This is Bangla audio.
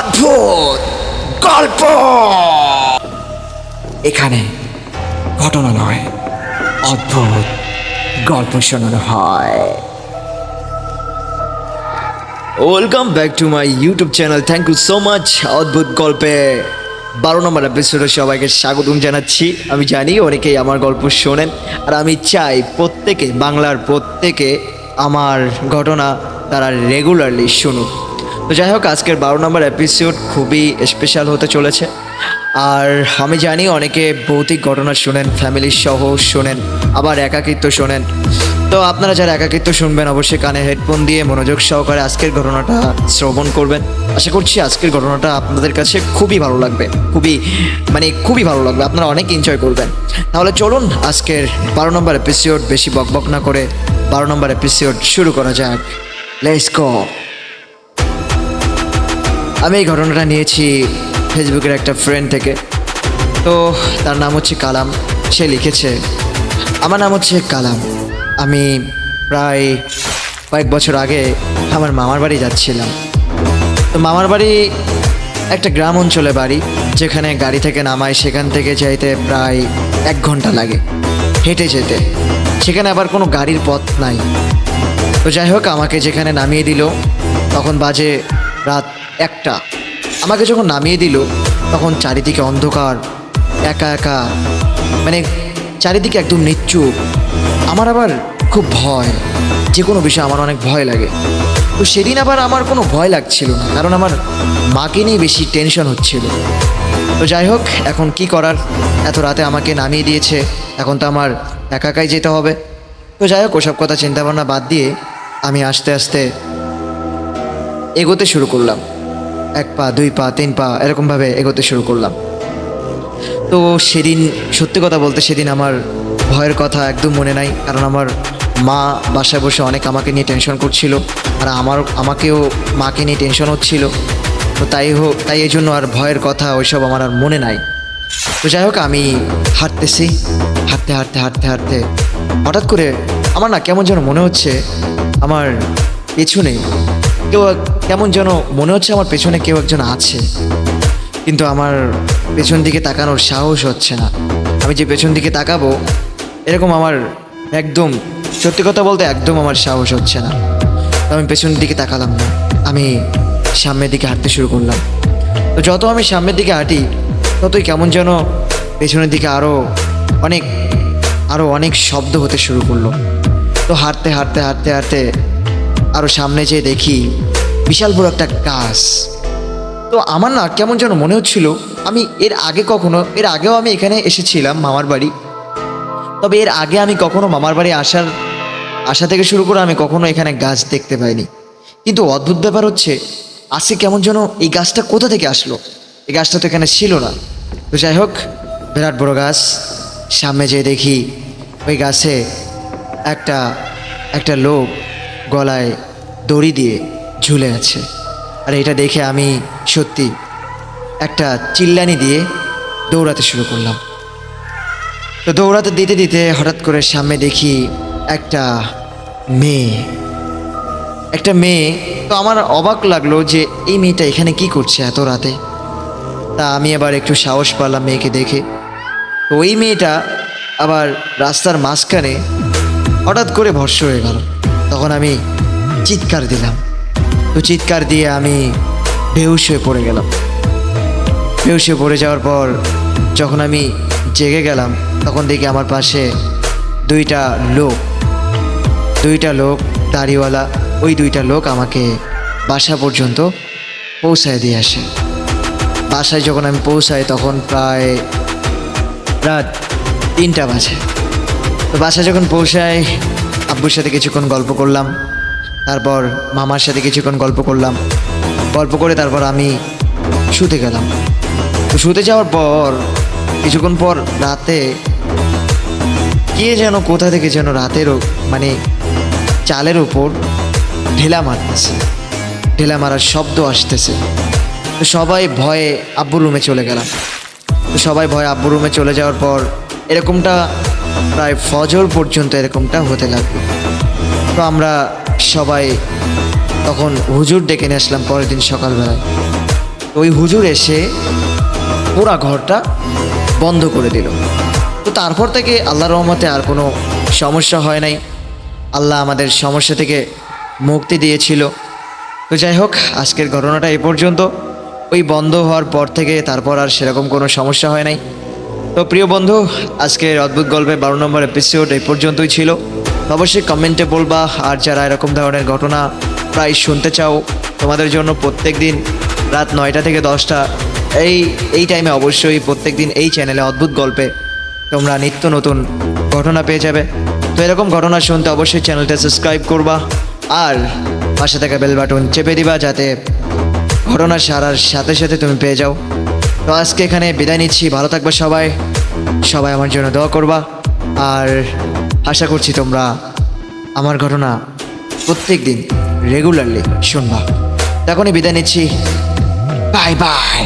অদ্ভুত গল্প। এখানে ঘটনা নয়, অদ্ভুত গল্প শোনানো হয়। Welcome back to my YouTube channel. Thank you so much. অদ্ভুত গল্পে 12 নম্বর এপিসোডে সবাইকে স্বাগতম জানাচ্ছি। আমি জানি অনেকেই আমার গল্প শোনেন, আর আমি চাই প্রত্যেকে, বাংলার প্রত্যেকে আমার ঘটনা তারা রেগুলারলি শুনুক। তো যাই হোক, আজকের 12 নম্বর এপিসোড খুবই স্পেশাল হতে চলেছে। আর আমি জানি অনেকে ভৌতিক ঘটনা শোনেন, ফ্যামিলির সহ শোনেন, আবার একাকিত্ব শোনেন। তো আপনারা যারা একাকিত্ব শুনবেন, অবশ্যই কানে হেডফোন দিয়ে মনোযোগ সহকারে আজকের ঘটনাটা শ্রবণ করবেন। আশা করছি আজকের ঘটনাটা আপনাদের কাছে খুবই ভালো লাগবে, খুবই ভালো লাগবে, আপনারা অনেক এনজয় করবেন। তাহলে চলুন আজকের 12 নম্বর এপিসোড বেশি বকবক না করে 12 নম্বর এপিসোড শুরু করা যাক। Let's go. আমি এই ঘটনাটা নিয়েছি ফেসবুকের একটা ফ্রেন্ড থেকে। তো তার নাম হচ্ছে কালাম। সে লিখেছে, আমার নাম হচ্ছে কালাম। আমি প্রায় কয়েক বছর আগে আমার মামার বাড়ি যাচ্ছিলাম। তো মামার বাড়ি একটা গ্রাম অঞ্চলে বাড়ি, যেখানে গাড়ি থেকে নামায় সেখান থেকে যাইতে প্রায় 1 ঘন্টা লাগে হেঁটে যেতে। সেখানে আবার কোনো গাড়ির পথ নাই। তো যাই হোক, আমাকে যেখানে নামিয়ে দিল তখন বাজে রাত 1টা। আমাকে যখন নামিয়ে দিল তখন চারিদিকে অন্ধকার, একা একা, চারিদিকে একদম নিশ্চুপ। আমার আবার খুব ভয়, যে কোনো বিষয় আমার অনেক ভয় লাগে। তো সেদিন আবার আমার কোনো ভয় লাগছিল না, কারণ আমার মাকে নিয়ে বেশি টেনশন হচ্ছিল। তো যাই হোক, এখন কি করার, এত রাতে আমাকে নামিয়ে দিয়েছে, এখন তো আমার একাই যেতে হবে। তো যাই হোক, ওসব কথা চিন্তাভাবনা বাদ দিয়ে আমি আস্তে আস্তে এগোতে শুরু করলাম। 1 পা 2 পা 3 পা এরকমভাবে এগোতে শুরু করলাম। তো সেদিন সত্যি কথা বলতে সেদিন আমার ভয়ের কথা একদম মনে নাই, কারণ আমার মা বাসায় বসে অনেক আমাকে নিয়ে টেনশন করছিল, আর আমাকেও মাকে নিয়ে টেনশন হচ্ছিল। তো তাই এই জন্য আর ভয়ের কথা ওইসব আমার আর মনে নাই। তো যাই হোক, আমি হাঁটতেছি, হাঁটতে হাঁটতে হাঁটতে হাঁটতে হঠাৎ করে আমার না কেমন যেন মনে হচ্ছে আমার পেছনে আমার পেছনে কেউ একজন আছে, কিন্তু আমার পেছন দিকে তাকানোর সাহস হচ্ছে না। আমি যে পেছন দিকে তাকাবো এরকম আমার একদম, সত্যি কথা বলতে একদম আমার সাহস হচ্ছে না। তো আমি পেছন দিকে তাকালাম না, আমি সামনের দিকে হাঁটতে শুরু করলাম। তো যত আমি সামনের দিকে হাঁটি ততই কেমন যেন পেছনের দিকে আরও অনেক শব্দ হতে শুরু করলো। তো হাঁটতে হাঁটতে হাঁটতে হাঁটতে আরও সামনে যেয়ে দেখি বিশাল বড় একটা গাছ। তো আমার না কেমন যেন মনে হচ্ছিল আমি এর আগেও আমি এখানে এসেছিলাম মামার বাড়ি, তবে এর আগে আমি কখনো মামার বাড়ি আসা থেকে শুরু করে আমি কখনো এখানে গাছ দেখতে পাইনি। কিন্তু অদ্ভুত ব্যাপার হচ্ছে, আজকে কেমন যেন এই গাছটা কোথা থেকে আসলো, এই গাছটা তো এখানে ছিল না। তো যাই হোক, বিরাট বড় গাছ। সামনে যেয়ে দেখি ওই গাছে একটা লোক গলায় দড়ি দিয়ে ঝুলে আছে। আর এটা দেখে আমি সত্যি একটা চিল্লানি দিয়ে দৌড়াতে শুরু করলাম। তো দৌড়াতে দিতে দিতে হঠাৎ করে সামনে দেখি একটা মেয়ে। তো আমার অবাক লাগলো যে এই মেয়েটা এখানে কি করছে এত রাতে। তা আমি আবার একটু সাহস পেলাম মেয়েকে দেখে। তো ওই মেয়েটা আবার রাস্তার মাঝখানে হঠাৎ করে ভস্ম হয়ে গেল। তখন আমি চিৎকার দিলাম। তো চিৎকার দিয়ে আমি বেহুশ হয়ে পড়ে গেলাম। বেহুশ হয়ে পড়ে যাওয়ার পর যখন আমি জেগে গেলাম তখন দেখি আমার পাশে দুইটা লোক দাড়িওয়ালা, ওই 2টা লোক আমাকে বাসা পর্যন্ত পৌঁছায় দিয়ে আসে। বাসায় যখন আমি পৌঁছাই তখন প্রায় রাত 3টা বাজে। তো বাসায় যখন পৌঁছাই আব্বুর সাথে কিছুক্ষণ গল্প করলাম, তারপর মামার সাথে কিছুক্ষণ গল্প করে তারপর আমি শুতে গেলাম। তো শুতে যাওয়ার পর কিছুক্ষণ পর রাতে কে যেন কোথা থেকে যেন রাতেরও চালের উপর ঢেলা মারার শব্দ আসতেছে। তো সবাই ভয়ে আব্বুর রুমে চলে গেলাম। তো সবাই ভয়ে আব্বুর রুমে চলে যাওয়ার পর এরকমটা প্রায় ফজর পর্যন্ত এরকমটা হতে লাগলো। তো আমরা সবাই তখন হুজুর ডেকে নিয়ে আসলাম পরের দিন সকালবেলায়। তো ওই হুজুর এসে পুরা ঘরটা বন্ধ করে দিল। তো তারপর থেকে আল্লাহর রহমতে আর কোনো সমস্যা হয় নাই। আল্লাহ আমাদের সমস্যা থেকে মুক্তি দিয়েছিল। তো যাই হোক, আজকের ঘটনাটা এই পর্যন্ত। ওই বন্ধ হওয়ার পর থেকে তারপর আর সেরকম কোনো সমস্যা হয় নাই। তো প্রিয় বন্ধু, আজকের অদ্ভুত গল্পের 12 নম্বর এপিসোড এই পর্যন্তই ছিল। অবশ্যই কমেন্টে বলবা, আর যারা এরকম ধরনের ঘটনা প্রায় শুনতে চাও, তোমাদের জন্য প্রত্যেক দিন রাত 9টা থেকে 10টা এই টাইমে অবশ্যই প্রত্যেক দিন এই চ্যানেলে অদ্ভুত গল্পে তোমরা নিত্য নতুন ঘটনা পেয়ে যাবে। তো এরকম ঘটনা শুনতে অবশ্যই চ্যানেলটা সাবস্ক্রাইব করবা, আর পাশে থাকা বেল বাটন চেপে দিবা, যাতে ঘটনা সারার সাথে সাথে তুমি পেয়ে যাও। তো আজকে এখানে বিদায় নিচ্ছি। ভালো থাকবে সবাই, সবাই আমার জন্য দোয়া করবা, আর আশা করছি তোমরা আমার ঘটনা প্রত্যেক দিন রেগুলারলি শুনবা। তখনই বিদায় নিচ্ছি। Bye bye.